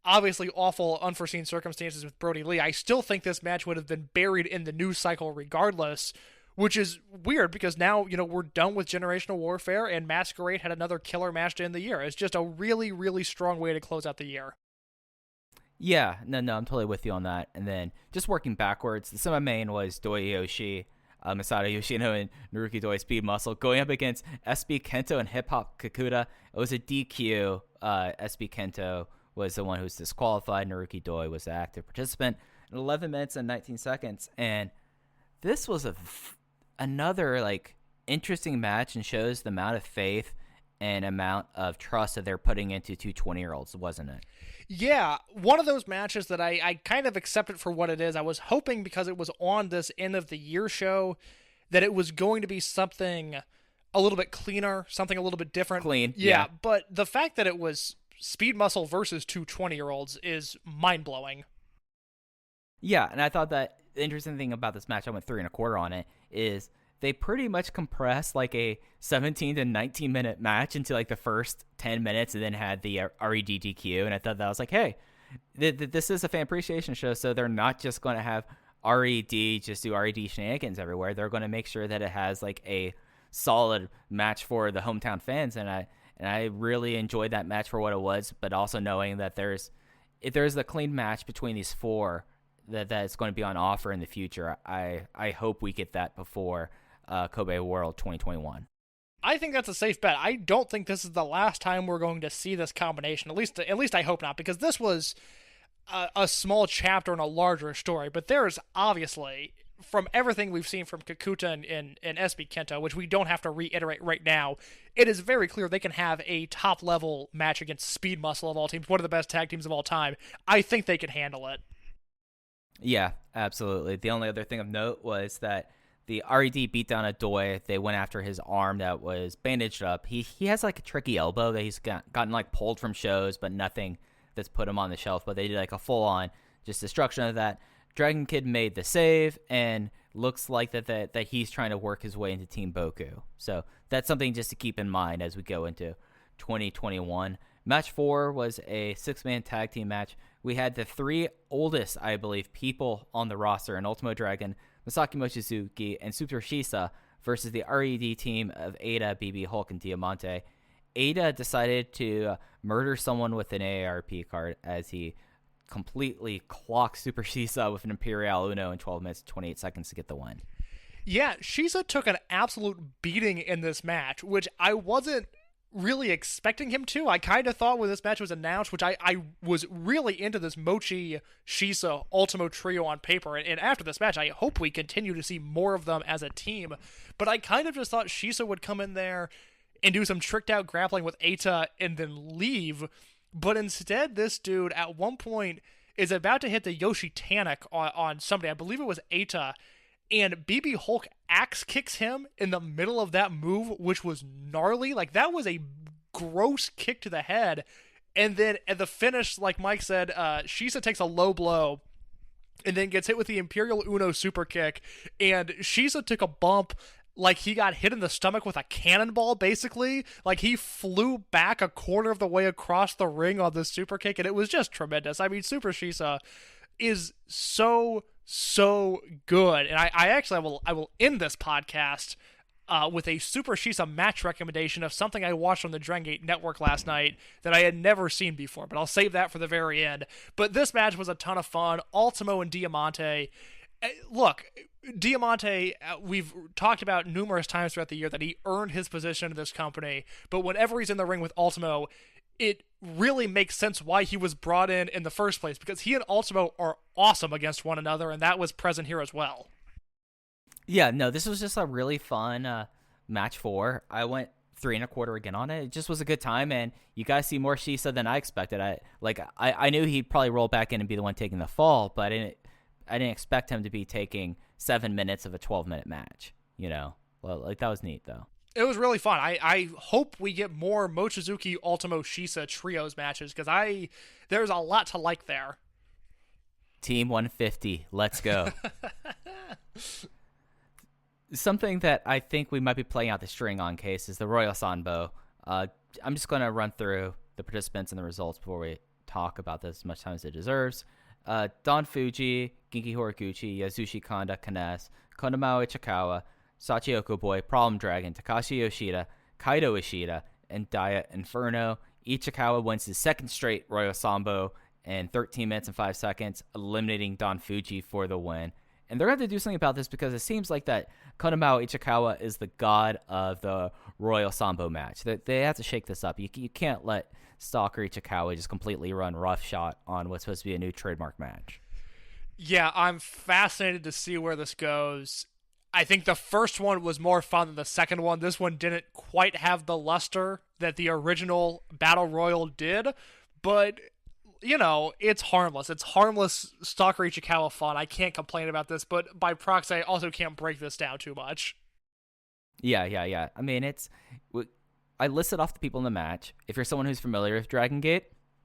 obviously awful unforeseen circumstances with Brodie Lee, I still think this match would have been buried in the news cycle regardless, which is weird because now, we're done with Generational Warfare, and Masquerade had another killer match to end the year. It's just a really, really strong way to close out the year. Yeah, no, I'm totally with you on that. And then just working backwards, the semi-main was Doi Yoshi, Masato Yoshino, and Naruki Doi Speed Muscle going up against SB Kento and Hip Hop Kakuta. It was a DQ. SB Kento was the one who was disqualified. Naruki Doi was the active participant in 11 minutes and 19 seconds. And this was another like interesting match, and shows the amount of faith and amount of trust that they're putting into 20-year-olds, wasn't it? Yeah, one of those matches that I kind of accepted for what it is. I was hoping, because it was on this end of the year show, that it was going to be something a little bit cleaner, something a little bit different. Clean. Yeah. But the fact that it was Speed Muscle versus 2 20-year-olds is mind-blowing. Yeah, and I thought that the interesting thing about this match, I went 3 1/4 on it, is they pretty much compressed like a 17 to 19 minute match into like the first 10 minutes, and then had the RED DQ. And I thought that was like, hey, this is a fan appreciation show, so they're not just going to have RED just do RED shenanigans everywhere. They're going to make sure that it has like a solid match for the hometown fans, and I really enjoyed that match for what it was, but also knowing that if there's a clean match between these 4, that is going to be on offer in the future. I hope we get that before Kobe World 2021. I think that's a safe bet. I don't think this is the last time we're going to see this combination. At least I hope not, because this was a small chapter in a larger story. But there's obviously, from everything we've seen from Kakuta and SB Kento, which we don't have to reiterate right now, it is very clear they can have a top-level match against Speed Muscle of all teams, one of the best tag teams of all time. I think they can handle it. Yeah, absolutely. The only other thing of note was that the RED beat down Adoy. They went after his arm that was bandaged up. He has like a tricky elbow that he's gotten like pulled from shows, but nothing that's put him on the shelf. But they did like a full-on just destruction of that. Dragon Kid made the save, and looks like that he's trying to work his way into Team Boku. So that's something just to keep in mind as we go into 2021. Match 4 was a 6-man tag team match. We had the 3 oldest, I believe, people on the roster in Ultimo Dragon, Masaki Mochizuki, and Super Shisa versus the RED team of Ada, BB, Hulk, and Diamante. Ada decided to murder someone with an AARP card as he completely clocked Super Shisa with an Imperial Uno in 12 minutes and 28 seconds to get the win. Yeah, Shisa took an absolute beating in this match, which I wasn't really expecting him to. I kind of thought when this match was announced, which I was really into this Mochi Shisa Ultimo trio on paper, and after this match I hope we continue to see more of them as a team, but I kind of just thought Shisa would come in there and do some tricked out grappling with Eita and then leave, but instead this dude at one point is about to hit the Yoshi Tanik on somebody, I believe it was Eita, and BB Hulk axe kicks him in the middle of that move, which was gnarly. Like, that was a gross kick to the head. And then at the finish, like Mike said, Shisa takes a low blow and then gets hit with the Imperial Uno super kick. And Shisa took a bump like he got hit in the stomach with a cannonball, basically. Like, he flew back a quarter of the way across the ring on this super kick, and it was just tremendous. I mean, Super Shisa is so good, and I will end this podcast with a Super Shisa match recommendation of something I watched on the Dragongate Network last night that I had never seen before, but I'll save that for the very end. But this match was a ton of fun. Ultimo and Diamante. Look, Diamante, we've talked about numerous times throughout the year that he earned his position in this company, but whenever he's in the ring with Ultimo, it really makes sense why he was brought in the first place, because he and Ultimo are awesome against one another, and that was present here as well. Yeah, no, this was just a really fun match 4. I went 3 1/4 again on it. It just was a good time, and you guys see more Shisa than I expected. I knew he'd probably roll back in and be the one taking the fall, but I didn't expect him to be taking 7 minutes of a 12-minute match. You know, well, like, that was neat though. It was really fun. I hope we get more Mochizuki, Ultimo, Shisa trios matches, because there's a lot to like there. Team 150, let's go. Something that I think we might be playing out the string on case is the Royal Sambo. I'm just going to run through the participants and the results before we talk about this as much time as it deserves. Don Fuji, Genki Horiguchi, Yasushi Kanda, Kanes, Kondomao Ichikawa, Sachiyoko Boy, Problem Dragon, Takashi Yoshida, Kaito Ishida, and Daya Inferno. Ichikawa wins his second straight Royal Sambo in 13 minutes and 5 seconds, eliminating Don Fuji for the win. And they're going to have to do something about this, because it seems like that Kondomao Ichikawa is the god of the Royal Sambo match. They have to shake this up. You can't let Stalker Ichikawa just completely run roughshod on what's supposed to be a new trademark match. Yeah, I'm fascinated to see where this goes. I think the first one was more fun than the second one. This one didn't quite have the luster that the original Battle Royal did, but, you know, it's harmless. It's harmless Stalker Ichikawa fun. I can't complain about this, but by proxy, I also can't break this down too much. Yeah. I mean, I listed off the people in the match. If you're someone who's familiar with Dragongate,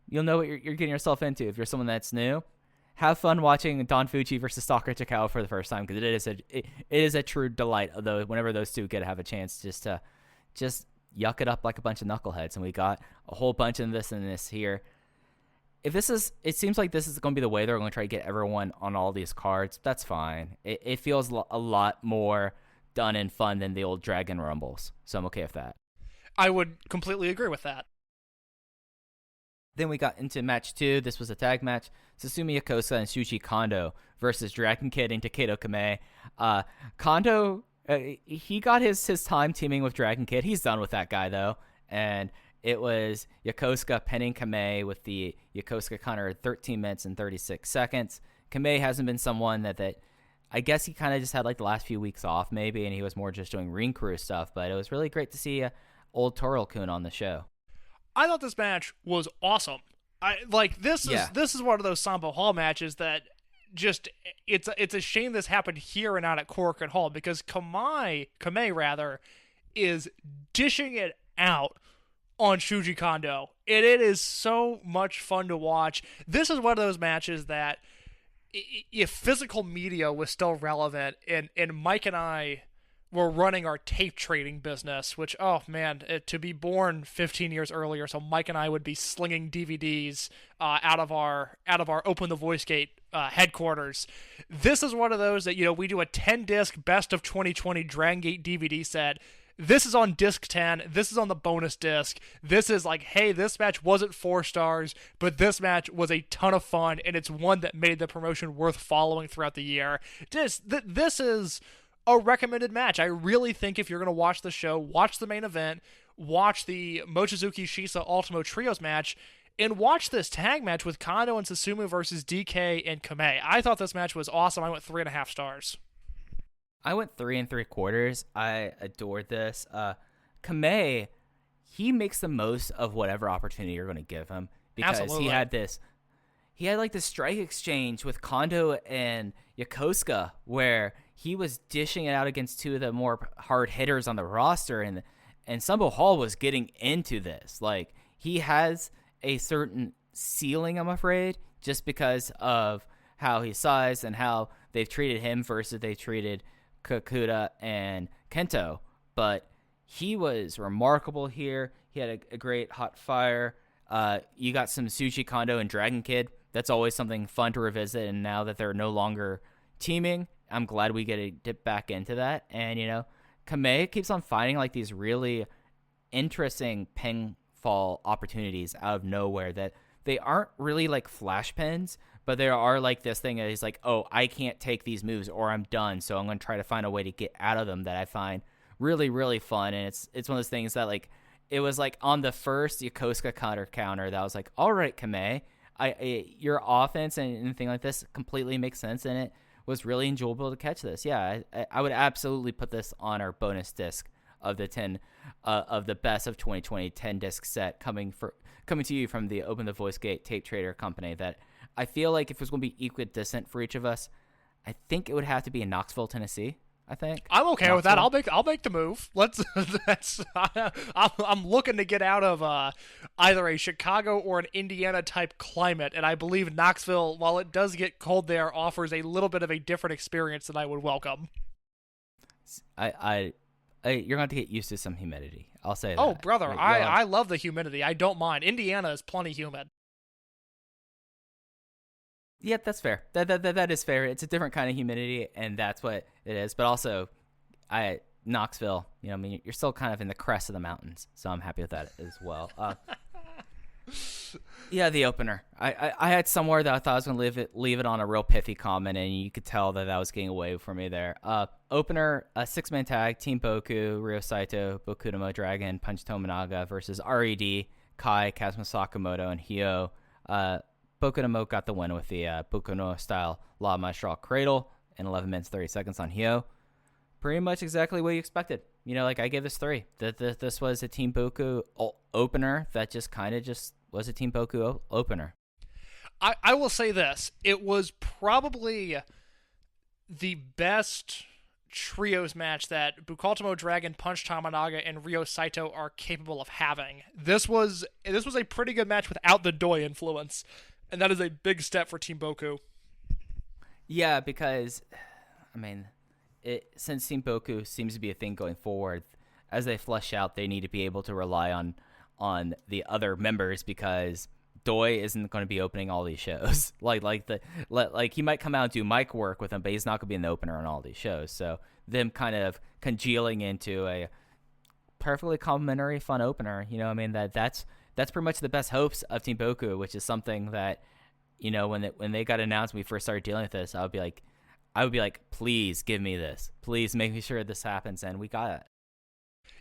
you'll know what you're getting yourself into. If you're someone that's new, have fun watching Don Fuji versus Stalker Ichikawa for the first time, because it is a true delight, although whenever those two get to have a chance just to yuck it up like a bunch of knuckleheads. And we got a whole bunch of this and this here. It seems like this is going to be the way they're going to try to get everyone on all these cards. That's fine. It feels a lot more done and fun than the old Dragon Rumbles, so I'm okay with that. I would completely agree with that. Then we got into match 2. This was a tag match. Susumu Yokosuka and Shuji Kondo versus Dragongate and Takedo Kamei. Kondo, he got his time teaming with Dragongate. He's done with that guy, though. And it was Yokosuka pinning Kamei with the Yokosuka counter 13 minutes and 36 seconds. Kamei hasn't been someone that I guess he kind of just had like the last few weeks off maybe, and he was more just doing ring crew stuff. But it was really great to see old Toro-kun on the show. I thought this match was awesome. This is one of those Sambo Hall matches that just it's a shame this happened here and not at Korakuen Hall, because Kamei is dishing it out on Shuji Kondo, and it is so much fun to watch. This is one of those matches that if physical media was still relevant, and Mike and I were running our tape trading business, which, oh man, to be born 15 years earlier, so Mike and I would be slinging DVDs out of our Open the Voice Gate headquarters. This is one of those that, we do a 10-disc best of 2020 Dragongate DVD set. This is on disc 10. This is on the bonus disc. This is like, hey, this match wasn't 4 stars, but this match was a ton of fun, and it's one that made the promotion worth following throughout the year. This is a recommended match. I really think if you're going to watch the show, watch the main event, watch the Mochizuki Shisa Ultimo Trios match, and watch this tag match with Kondo and Susumu versus DK and Kamei. I thought this match was awesome. I went 3.5 stars. I went 3 3/4. I adored this. Kamei, he makes the most of whatever opportunity you're going to give him, because Absolutely. he had like this strike exchange with Kondo and Yokosuka where he was dishing it out against 2 of the more hard hitters on the roster, and Sambo Hall was getting into this. Like, he has a certain ceiling, I'm afraid, just because of how he's sized and how they've treated him versus they treated Kakuta and Kento. But he was remarkable here. He had a great hot fire. You got some Shuji Kondo and Dragon Kid. That's always something fun to revisit, and now that they're no longer teaming, I'm glad we get to dip back into that. And, Kamei keeps on finding like these really interesting pinfall opportunities out of nowhere that they aren't really like flash pins, but there are like this thing that he's like, oh, I can't take these moves or I'm done, so I'm going to try to find a way to get out of them, that I find really, really fun. And it's one of those things that, like, it was like on the first Yokosuka counter that I was like, all right, Kamei, your offense and anything like this completely makes sense, and it was really enjoyable to catch this. Yeah, I would absolutely put this on our bonus disc of the 10 of the best of 2020 10-disc set coming to you from the Open the Voice Gate tape trader company. That I feel like if it was going to be equidistant for each of us, I think it would have to be in Knoxville, Tennessee. I think I'm okay with that. I'll make the move. I'm looking to get out of either a Chicago or an Indiana type climate, and I believe Knoxville, while it does get cold there, offers a little bit of a different experience that I would welcome. You're going to get used to some humidity. I'll say that. Oh, brother, I love the humidity. I don't mind. Indiana is plenty humid. Yep, that's fair. That is fair. It's a different kind of humidity, and that's what it is. But also, Knoxville, you're still kind of in the crest of the mountains, so I'm happy with that as well. Yeah, the opener. I had somewhere that I thought I was going to leave it on a real pithy comment, and you could tell that was getting away from me there. Opener, a 6-man tag, Team Boku, Ryo Saito, Bokudamo Dragon, Punch Tominaga versus RED, Kai, Kazuma Sakamoto, and Hyo. Bokudamo got the win with the Bokuno-style La Maestral Cradle in 11 minutes 30 seconds on Hyo. Pretty much exactly what you expected. I gave this 3. This was a Team Boku opener that just was a Team Boku opener. I will say this. It was probably the best trios match that Bukaltimo Dragon, Punch Tamanaga, and Ryo Saito are capable of having. This was a pretty good match without the Doi influence, and that is a big step for Team Boku. Yeah, because, since Team Boku seems to be a thing going forward, as they flesh out, they need to be able to rely on the other members, because Doi isn't going to be opening all these shows. like he might come out and do mic work with them, but he's not going to be in the opener on all these shows. So them kind of congealing into a perfectly complimentary, fun opener, that's pretty much the best hopes of Team Boku, which is something that, when they got announced, when we first started dealing with this, I would be like, please give me this. Please make me sure this happens, and we got it.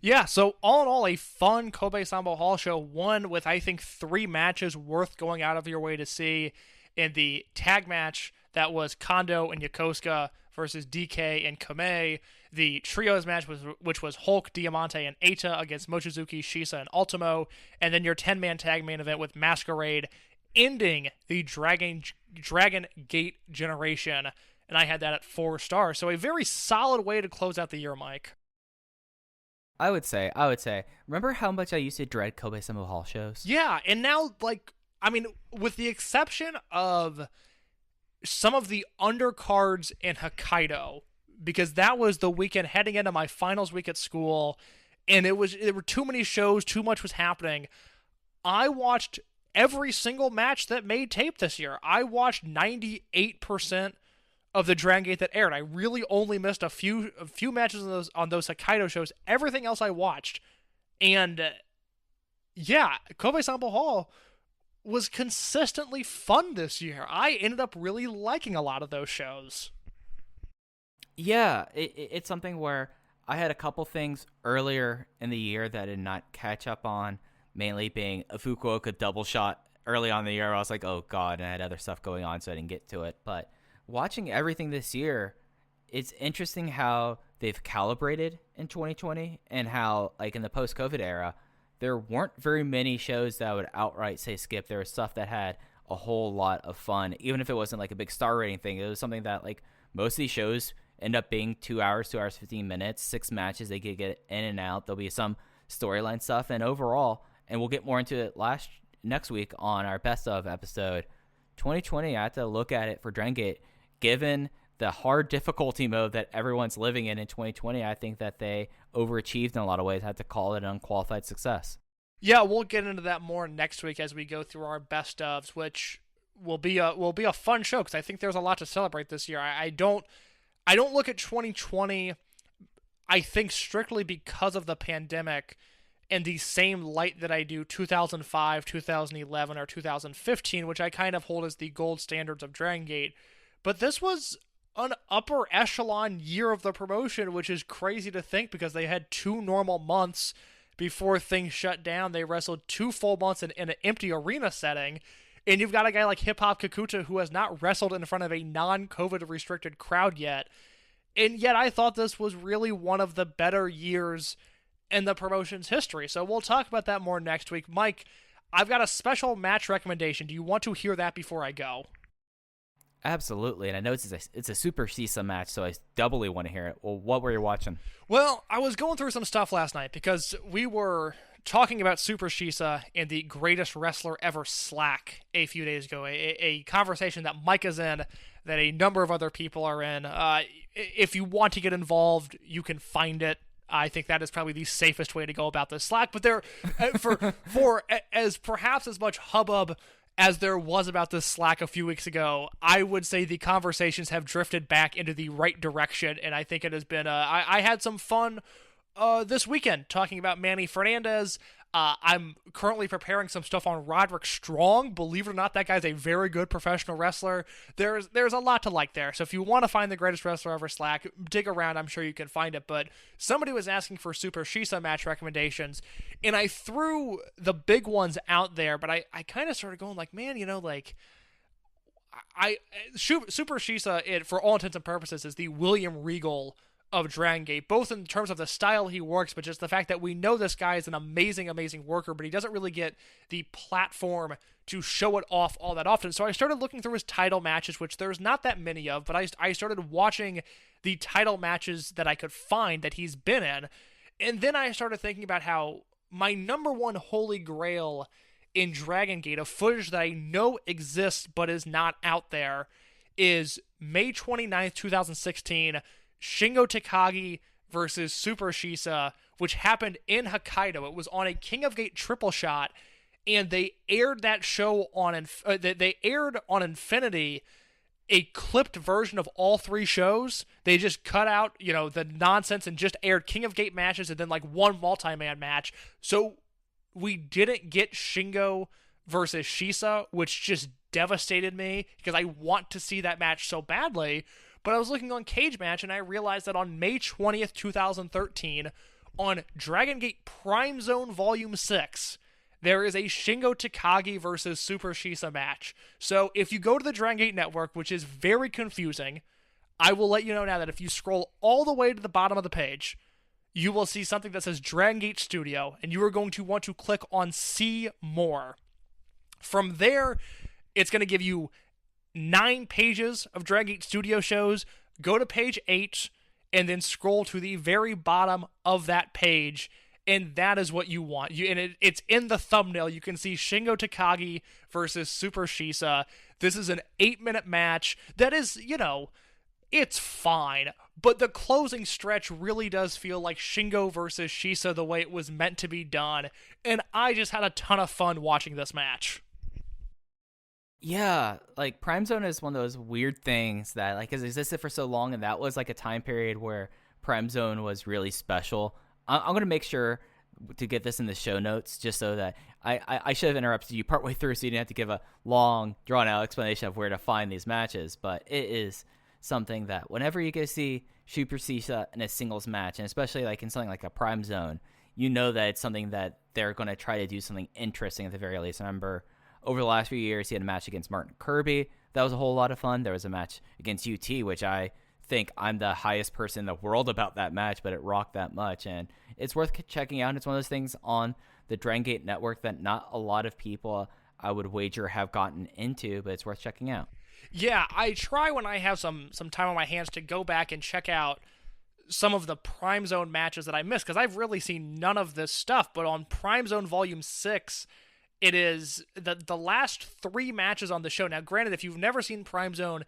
Yeah, so all in all, a fun Kobe Sambo Hall show, one with, I think, 3 matches worth going out of your way to see. In the tag match, that was Kondo and Yokosuka versus DK and Kamei. The trios match, which was Hulk, Diamante, and Eita against Mochizuki, Shisa, and Ultimo. And then your 10-man tag main event with Masquerade, ending the Dragon Gate generation. And I had that at 4 stars. So a very solid way to close out the year, Mike. I would say. Remember how much I used to dread Kobe Sambo Hall shows? Yeah, and now, with the exception of some of the undercards in Hokkaido, because that was the weekend heading into my finals week at school, and there were too many shows, too much was happening. I watched every single match that made tape this year. I watched 98% of the Dragongate that aired. I really only missed a few matches on those Hokkaido shows. Everything else I watched. And yeah, Kobe Sambo Hall was consistently fun this year. I ended up really liking a lot of those shows. Yeah, it's something where I had a couple things earlier in the year that I did not catch up on, mainly being a Fukuoka double shot early on in the year. I was like, oh god, and I had other stuff going on, so I didn't get to it. But watching everything this year, it's interesting how they've calibrated in 2020 and how, like, in the post-COVID era, there weren't very many shows that would outright say skip. There was stuff that had a whole lot of fun, even if it wasn't like a big star rating thing. It was something that, like, most of these shows end up being 2 hours, 15 minutes, 6 matches. They could get in and out. There'll be some storyline stuff, and overall, and we'll get more into it next week on our best of episode. 2020, I have to look at it for Dragongate. Given the hard difficulty mode that everyone's living in 2020, I think that they overachieved in a lot of ways. I had to call it an unqualified success. Yeah, we'll get into that more next week as we go through our best ofs, which will be a fun show because I think there's a lot to celebrate this year. I don't look at 2020, I think, strictly because of the pandemic in the same light that I do 2005, 2011, or 2015, which I kind of hold as the gold standards of Dragongate. But this was an upper echelon year of the promotion, which is crazy to think because they had 2 normal months before things shut down. They wrestled 2 full months in an empty arena setting. And you've got a guy like Hip Hop Kakuta who has not wrestled in front of a non-COVID restricted crowd yet. And yet I thought this was really one of the better years in the promotion's history. So we'll talk about that more next week. Mike, I've got a special match recommendation. Do you want to hear that before I go? Absolutely, and I know it's a Super Shisa match, so I doubly want to hear it. Well, what were you watching? Well, I was going through some stuff last night because we were talking about Super Shisa and the greatest wrestler ever Slack a few days ago, a conversation that Mike is in, that a number of other people are in. If you want to get involved, you can find it. I think that is probably the safest way to go about this Slack. But there, for as perhaps as much hubbub as there was about this Slack a few weeks ago, I would say the conversations have drifted back into the right direction, and I think it has been I had some fun this weekend talking about Manny Fernandez. I'm currently preparing some stuff on Roderick Strong. Believe it or not, that guy's a very good professional wrestler. There's a lot to like there. So if you want to find the greatest wrestler ever Slack, dig around. I'm sure you can find it. But somebody was asking for Super Shisa match recommendations, and I threw the big ones out there, but I kind of started going like, man, Super Shisa, for all intents and purposes, is the William Regal of Dragongate, both in terms of the style he works, but just the fact that we know this guy is an amazing, amazing worker, but he doesn't really get the platform to show it off all that often. So I started looking through his title matches, which there's not that many of, but I started watching the title matches that I could find that he's been in, and then I started thinking about how my number one holy grail in Dragongate, of footage that I know exists but is not out there, is May 29th, 2016, Shingo Takagi versus Super Shisa, which happened in Hokkaido. It was on a King of Gate triple shot, and they aired that show on they aired on Infinity a clipped version of all 3 shows. They just cut out, the nonsense and just aired King of Gate matches and then like one multi-man match. So we didn't get Shingo versus Shisa, which just devastated me because I want to see that match so badly. But I was looking on Cage Match and I realized that on May 20th, 2013, on Dragongate Prime Zone Volume 6, there is a Shingo Takagi versus Super Shisa match. So if you go to the Dragongate Network, which is very confusing, I will let you know now that if you scroll all the way to the bottom of the page, you will see something that says Dragongate Studio, and you are going to want to click on See More. From there, it's going to give you 9 pages of Dragongate Studio shows. Go to page 8, and then scroll to the very bottom of that page, and that is what you want. It's in the thumbnail. You can see Shingo Takagi versus Super Shisa. This is an 8-minute match that is, it's fine, but the closing stretch really does feel like Shingo versus Shisa the way it was meant to be done, and I just had a ton of fun watching this match. Yeah, like Prime Zone is one of those weird things that like has existed for so long, and that was like a time period where Prime Zone was really special. I'm going to make sure to get this in the show notes just so that I should have interrupted you partway through so you didn't have to give a long, drawn-out explanation of where to find these matches, but it is something that whenever you get to see Super Shisa in a singles match, and especially like in something like a Prime Zone, you know that it's something that they're going to try to do something interesting at the very least. I remember over the last few years, he had a match against Martin Kirby. That was a whole lot of fun. There was a match against UT, which I think I'm the highest person in the world about that match, but it rocked that much, and it's worth checking out. It's one of those things on the Dragongate Network that not a lot of people, I would wager, have gotten into, but it's worth checking out. Yeah, I try when I have some time on my hands to go back and check out some of the Prime Zone matches that I missed, because I've really seen none of this stuff, but on Prime Zone Volume 6, it is the last 3 matches on the show. Now, granted, if you've never seen Prime Zone,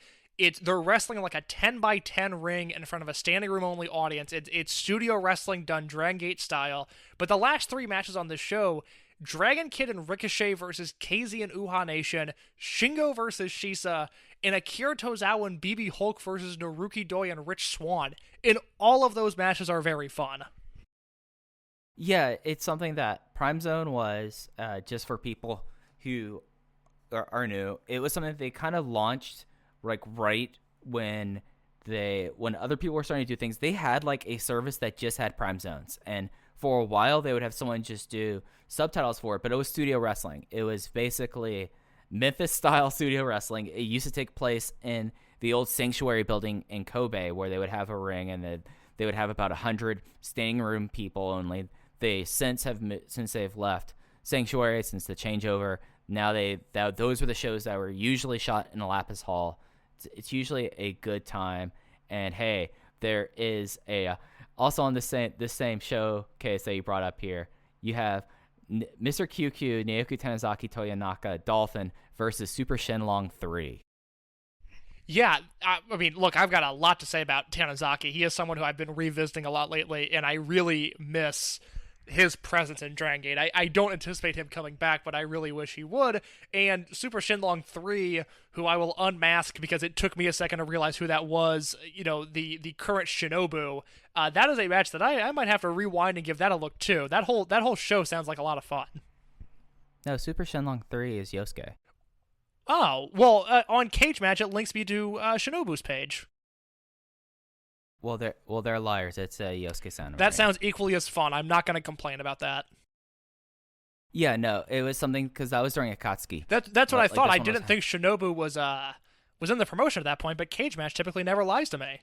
they're wrestling like a 10x10 ring in front of a standing room only audience. It's studio wrestling done Dragongate style, but the last 3 matches on the show, Dragon Kid and Ricochet versus KZ and Uhaa Nation, Shingo versus Shisa, and Akira Tozawa and BB Hulk versus Naruki Doi and Rich Swann. And all of those matches are very fun. Yeah, it's something that Prime Zone was just for people who are new. It was something that they kind of launched like right when other people were starting to do things. They had like a service that just had Prime Zones, and for a while they would have someone just do subtitles for it, but it was studio wrestling. It was basically Memphis-style studio wrestling. It used to take place in the old Sanctuary building in Kobe, where they would have a ring, and they would have about 100 standing room people only. They since they've left Sanctuary, since the changeover, now those were the shows that were usually shot in the Lapis Hall. It's usually a good time, and hey, there is also on the same showcase that you brought up here, you have Mr. QQ, Naoki Tanizaki, Toyonaka, Dolphin versus Super Shenlong 3. Yeah, I mean, look, I've got a lot to say about Tanizaki. He is someone who I've been revisiting a lot lately, and I really miss his presence in Dragongate. I don't anticipate him coming back, but I really wish he would. And Super Shenlong 3, who I will unmask because it took me a second to realize who that was, the current Shinobu. That is a match that I might have to rewind and give that a look too. That whole show sounds like a lot of fun. No, Super Shenlong 3 is Yosuke. Oh, well, on Cage Match, it links me to Shinobu's page. Well, they're liars. It's Yosuke-san. That sounds equally as fun. I'm not going to complain about that. Yeah, no, it was something because that was during Akatsuki. That's what I thought. I didn't think Shinobu was in the promotion at that point, but Cage Match typically never lies to me.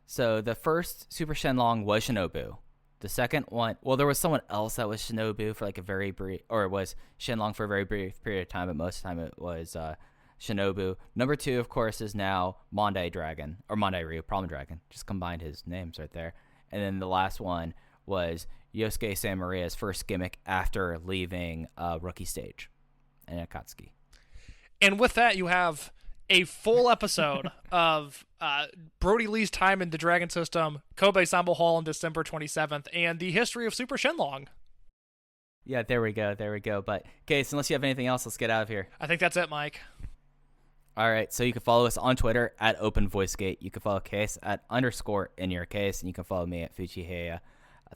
So the first Super Shenlong was Shinobu. The second one, well, there was someone else that was Shinobu for like a very brief, or it was Shenlong for a very brief period of time, but most of the time it was Shinobu. Number 2, of course, is now Mondai Dragon, or Mondai Ryu, Problem Dragon. Just combined his names right there. And then the last one was Yosuke San Maria's first gimmick after leaving rookie stage in Akatsuki. And with that, you have a full episode of Brodie Lee's time in the Dragon System, Kobe Sambo Hall on December 27th, and the history of Super Shenlong. Yeah, there we go. But, Case, unless you have anything else, let's get out of here. I think that's it, Mike. All right, so you can follow us on Twitter at OpenVoiceGate. You can follow Case at _InYourCase, and you can follow me at Fujiheya.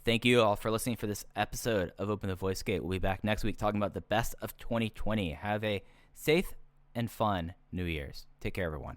Thank you all for listening for this episode of Open the Voice Gate. We'll be back next week talking about the best of 2020. Have a safe and fun New Year's. Take care, everyone.